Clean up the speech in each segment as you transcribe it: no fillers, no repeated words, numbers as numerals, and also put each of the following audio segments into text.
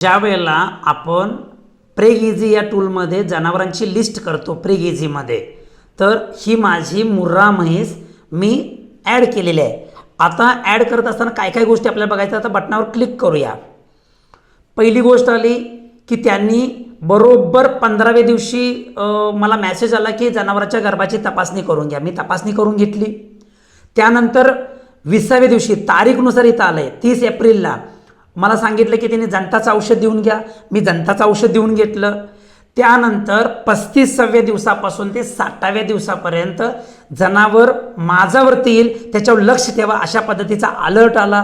ज्या वेळेला आपण प्रेग इझी या टूलमध्ये जनावरांची लिस्ट करतो प्रेग इझीमध्ये, तर ही माझी मुर्रा म्हैस मी ॲड केलेली आहे. आता ॲड करत असताना काय काय गोष्टी आपल्याला बघायचं. आता बटनावर क्लिक करूया. पहिली गोष्ट आली की त्यांनी बरोबर 15व्या दिवशी मला मेसेज आला की जनावरांच्या गर्भाची तपासणी करून घ्या. मी तपासणी करून घेतली. त्यानंतर 20व्या दिवशी तारीखनुसार इथं आलं आहे 30 एप्रिलला मला सांगितलं की त्यांनी जंताचं औषध देऊन घ्या. मी जंताचं औषध देऊन घेतलं. त्यानंतर 35व्या दिवसापासून ते 60व्या दिवसापर्यंत जनावर माझ्यावरती येईल त्याच्यावर लक्ष ठेवा अशा पद्धतीचा अलर्ट आला.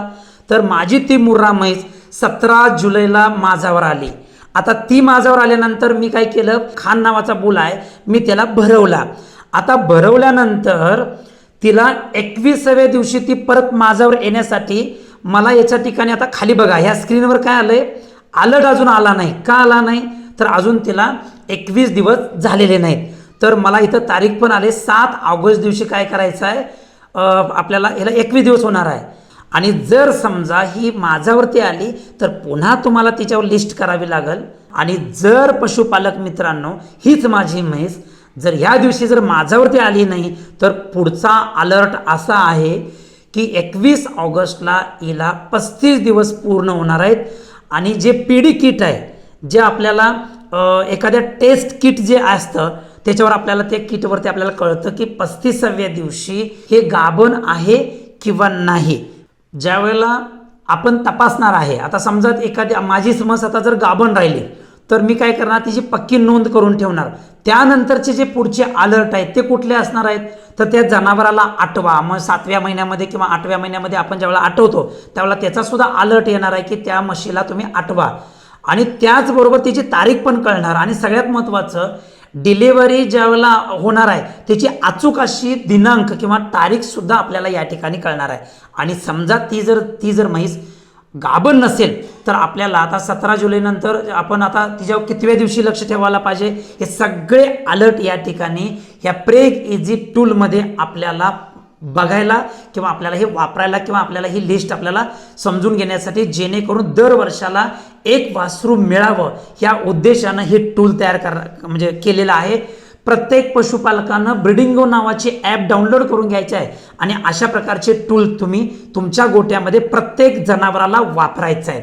तर माझी ती मुर्रा म्हैस 17 जुलैला माझ्यावर आली. आता ती माझ्यावर आल्यानंतर मी काय केलं, खान नावाचा बुल आहे मी त्याला भरवला. आता भरवल्यानंतर तिला 21व्या दिवशी ती परत माझ्यावर येण्यासाठी मला याच्या ठिकाणी आता खाली बघा ह्या स्क्रीनवर काय आलंय, अलर्ट अजून आला नाही. का आला नाही तर अजून तिला 21 दिवस झालेले नाहीत. तर मला इथं तारीख पण आले 7 ऑगस्ट दिवशी काय करायचं आहे, आपल्याला याला 21 दिवस होणार आहे. आणि जर समजा ही माझ्यावरती आली तर पुन्हा तुम्हाला तिच्यावर लिस्ट करावी लागेल. आणि जर पशुपालक मित्रांनो हीच माझी म्हैस जर ह्या दिवशी जर माझ्यावरती आली नाही तर पुढचा अलर्ट असा आहे की 21 ऑगस्टला हिला 35 दिवस पूर्ण होणार आहेत. आणि जे पीडी किट आहे, जे आपल्याला एखाद्या टेस्ट किट जे असतं त्याच्यावर आपल्याला ते किटवरती आपल्याला कळतं की 35व्या दिवशी हे गाभण आहे किंवा नाही. ज्या वेळेला आपण तपासणार आहे, आता समजा एखादी माझी म्हस आता जर गाभण राहिली तर मी काय करणार, तिची पक्की नोंद करून ठेवणार. त्यानंतरचे जे पुढचे अलर्ट आहेत ते कुठले असणार आहेत तर त्या जनावराला आठवा, मग 7व्या महिन्यामध्ये किंवा 8व्या महिन्यामध्ये आपण ज्यावेळेला आठवतो त्यावेळेला त्याचा सुद्धा अलर्ट येणार आहे की त्या म्हशीला तुम्ही आठवा. आणि त्याचबरोबर तिची तारीख पण कळणार. आणि सगळ्यात महत्त्वाचं डिलिव्हरी ज्यावेळेला होणार आहे त्याची अचूक अशी दिनांक किंवा तारीखसुद्धा आपल्याला या ठिकाणी कळणार आहे. आणि समजा ती जर म्हैस गाभण नसेल तर आपल्याला आता 17 जुलैनंतर आपण आता तिच्यावर कितव्या दिवशी लक्ष ठेवायला पाहिजे हे सगळे अलर्ट या ठिकाणी ह्या प्रेग इझी टूलमध्ये आपल्याला बघायला किंवा आपल्याला हे वापरायला किंवा आपल्याला ही लिस्ट आपल्याला समजून घेण्यासाठी, जेणेकरून दर वर्षाला एक वासरू मिळावं ह्या उद्देशानं हे टूल तयार म्हणजे केलेलं आहे. प्रत्येक पशुपालकानं ब्रीडिंगो नावाची ॲप डाउनलोड करून घ्यायचे आहे आणि अशा प्रकारचे टूल तुम्ही तुमच्या गोट्यामध्ये प्रत्येक जनावराला वापरायचं आहे.